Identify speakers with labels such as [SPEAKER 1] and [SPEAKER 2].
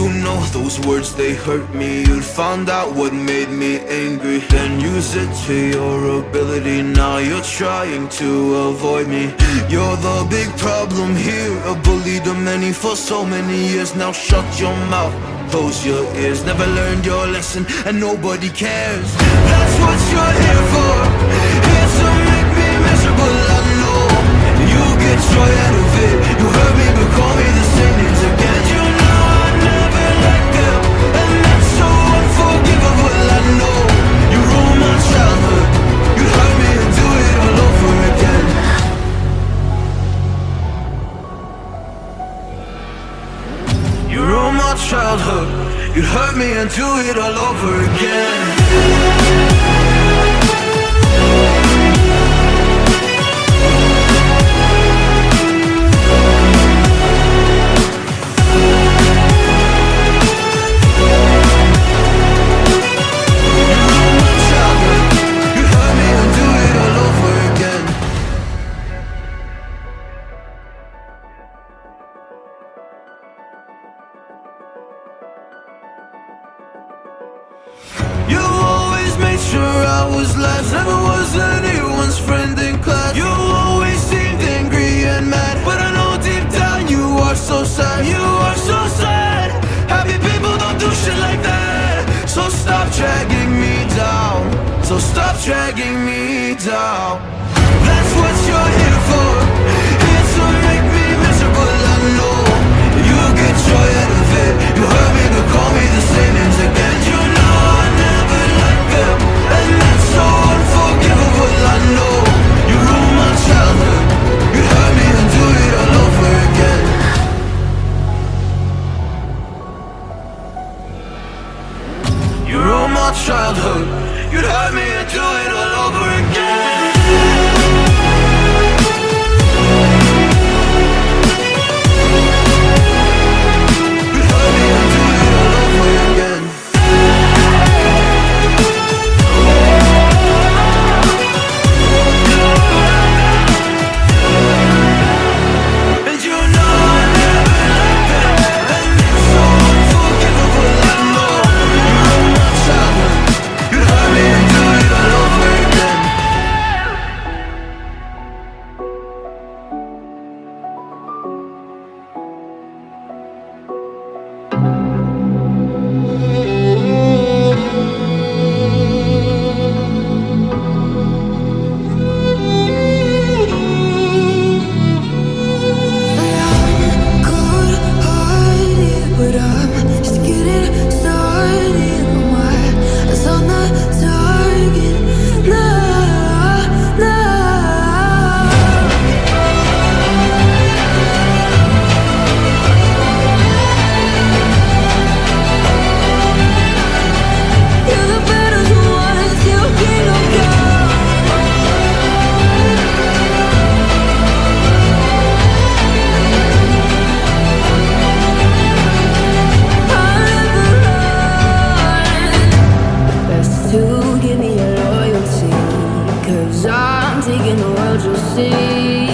[SPEAKER 1] You know those words, they hurt me. You'd found out what made me angry, then use it to your ability. Now you're trying to avoid me. You're the big problem here, a bully to many for so many years. Now shut your mouth, close your ears. Never learned your lesson and nobody cares. That's what you're here for, here to make me miserable. I know you get joy out of it. You hurt me but call me the same names again. You know I never liked them, and that's so unforgivable. I know you ruined my childhood. You hurt me and do it all over again. You ruined my childhood. You hurt me and do it all over again. You always made sure I was last, never was anyone's friend in class. You always seemed angry and mad, but I know deep down you are so sad. You are so sad. Happy people don't do shit like that. So stop dragging me down, so stop dragging me down. That's what you're here for, here to make me miserable. I know you get joy out of it. You hurt me but call me the same names again. You know I never liked them, and that's so unforgivable. I know you ruined my childhood. You hurt me and do it all over again. You ruined my childhood. You'd hurt me and do it all over again.
[SPEAKER 2] Give me your loyalty, 'cause I'm taking the world, you'll see.